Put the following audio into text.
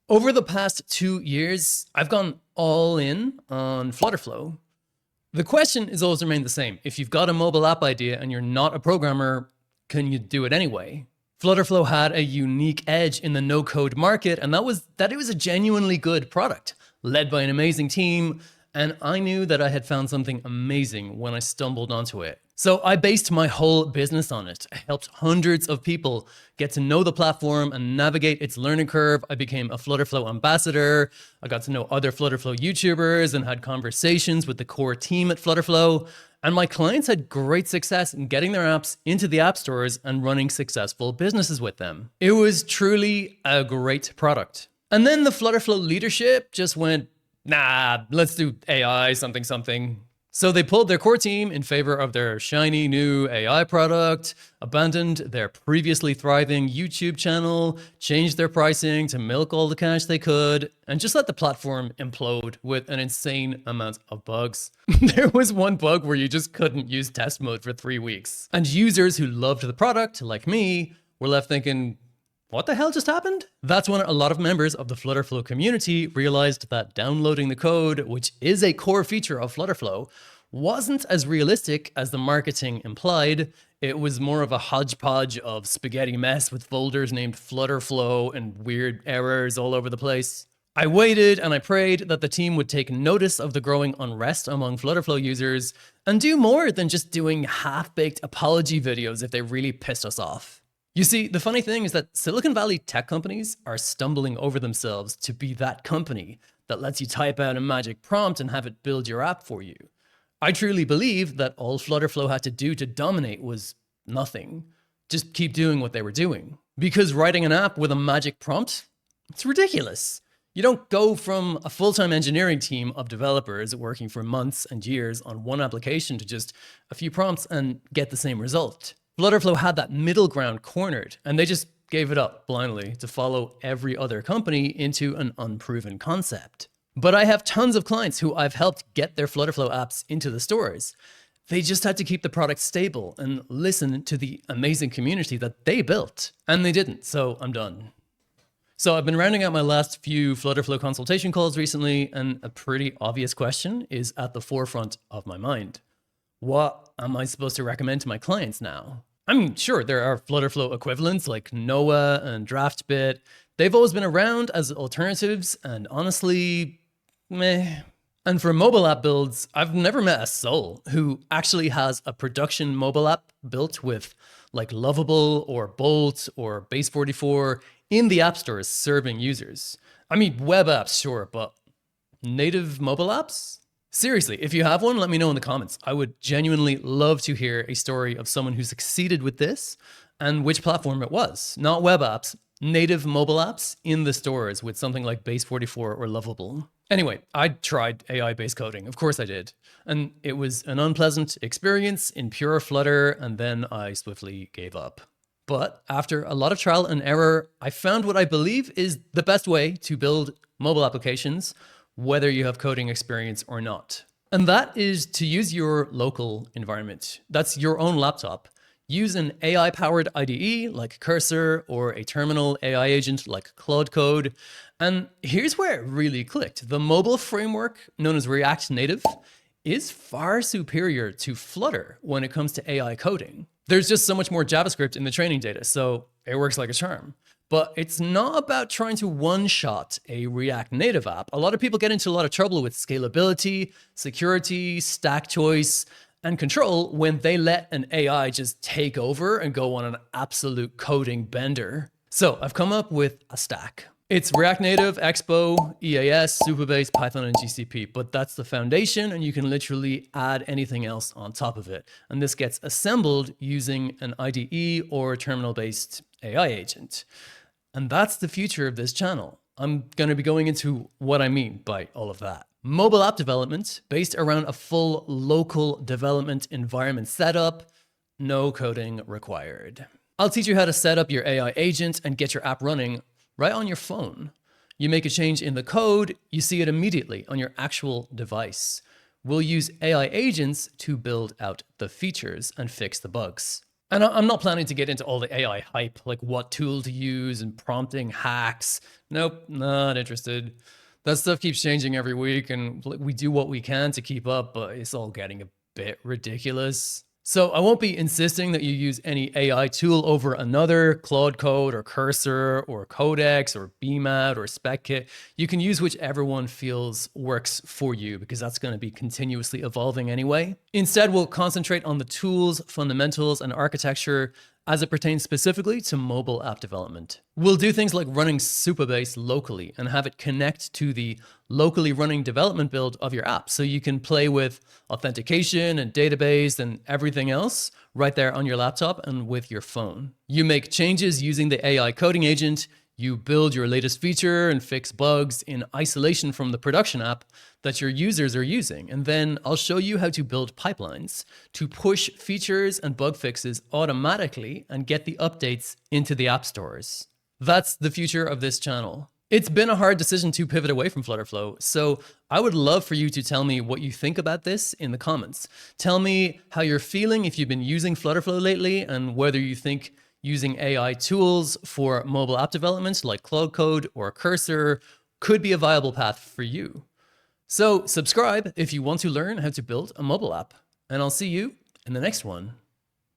Over the past 2 years, I've gone all in on FlutterFlow. The question has always remained the same. If you've got a mobile app idea and you're not a programmer, can you do it anyway? FlutterFlow had a unique edge in the no-code market, and that was that it was a genuinely good product, led by an amazing team, and I knew that I had found something amazing when I stumbled onto it. So I based my whole business on it. I helped hundreds of people get to know the platform and navigate its learning curve. I became a FlutterFlow ambassador. I got to know other FlutterFlow YouTubers and had conversations with the core team at FlutterFlow. And my clients had great success in getting their apps into the app stores and running successful businesses with them. It was truly a great product. And then the FlutterFlow leadership just went, nah, let's do AI something. So they pulled their core team in favor of their shiny new AI product, abandoned their previously thriving YouTube channel, changed their pricing to milk all the cash they could, and just let the platform implode with an insane amount of bugs. There was one bug where you just couldn't use test mode for 3 weeks. And users who loved the product, like me, were left thinking, what the hell just happened? That's when a lot of members of the FlutterFlow community realized that downloading the code, which is a core feature of FlutterFlow, wasn't as realistic as the marketing implied. It was more of a hodgepodge of spaghetti mess with folders named FlutterFlow and weird errors all over the place. I waited and I prayed that the team would take notice of the growing unrest among FlutterFlow users and do more than just doing half-baked apology videos if they really pissed us off. You see, the funny thing is that Silicon Valley tech companies are stumbling over themselves to be that company that lets you type out a magic prompt and have it build your app for you. I truly believe that all FlutterFlow had to do to dominate was nothing. Just keep doing what they were doing. Because writing an app with a magic prompt, it's ridiculous. You don't go from a full-time engineering team of developers working for months and years on one application to just a few prompts and get the same result. FlutterFlow had that middle ground cornered, and they just gave it up blindly to follow every other company into an unproven concept. But I have tons of clients who I've helped get their FlutterFlow apps into the stores. They just had to keep the product stable and listen to the amazing community that they built. And they didn't, so I'm done. So I've been rounding out my last few FlutterFlow consultation calls recently, and a pretty obvious question is at the forefront of my mind. What am I supposed to recommend to my clients now? I mean, sure, there are FlutterFlow equivalents like Noah and DraftBit. They've always been around as alternatives, and honestly, meh. And for mobile app builds, I've never met a soul who actually has a production mobile app built with like Lovable or Bolt or Base44 in the app stores serving users. I mean, web apps, sure, but native mobile apps? Seriously, if you have one, let me know in the comments. I would genuinely love to hear a story of someone who succeeded with this and which platform it was. Not web apps, native mobile apps in the stores with something like Base44 or Lovable. Anyway, I tried AI-based coding. Of course I did. And it was an unpleasant experience in pure Flutter, and then I swiftly gave up. But after a lot of trial and error, I found what I believe is the best way to build mobile applications, whether you have coding experience or not. And that is to use your local environment. That's your own laptop. Use an AI-powered IDE like Cursor or a terminal AI agent like Claude Code. And here's where it really clicked. The mobile framework, known as React Native, is far superior to Flutter when it comes to AI coding. There's just so much more JavaScript in the training data, so it works like a charm. But it's not about trying to one-shot a React Native app. A lot of people get into a lot of trouble with scalability, security, stack choice, and control when they let an AI just take over and go on an absolute coding bender. So I've come up with a stack. It's React Native, Expo, EAS, Supabase, Python, and GCP, but that's the foundation, and you can literally add anything else on top of it. And this gets assembled using an IDE or terminal-based AI agent. And that's the future of this channel. I'm going to be going into what I mean by all of that. Mobile app development based around a full local development environment setup, no coding required. I'll teach you how to set up your AI agent and get your app running right on your phone. You make a change in the code, you see it immediately on your actual device. We'll use AI agents to build out the features and fix the bugs. And I'm not planning to get into all the AI hype, like what tool to use and prompting hacks. Nope, not interested. That stuff keeps changing every week, and we do what we can to keep up, but it's all getting a bit ridiculous. So I won't be insisting that you use any AI tool over another, Claude Code or Cursor or Codex or BMAT or SpecKit. You can use whichever one feels works for you, because that's going to be continuously evolving anyway. Instead, we'll concentrate on the tools, fundamentals, and architecture as it pertains specifically to mobile app development. We'll do things like running Supabase locally and have it connect to the locally running development build of your app, so you can play with authentication and database and everything else right there on your laptop and with your phone. You make changes using the AI coding agent. You build your latest feature and fix bugs in isolation from the production app that your users are using. And then I'll show you how to build pipelines to push features and bug fixes automatically and get the updates into the app stores. That's the future of this channel. It's been a hard decision to pivot away from FlutterFlow, so I would love for you to tell me what you think about this in the comments. Tell me how you're feeling if you've been using FlutterFlow lately, and whether you think using AI tools for mobile app development like Claude Code or Cursor could be a viable path for you. So subscribe if you want to learn how to build a mobile app, and I'll see you in the next one.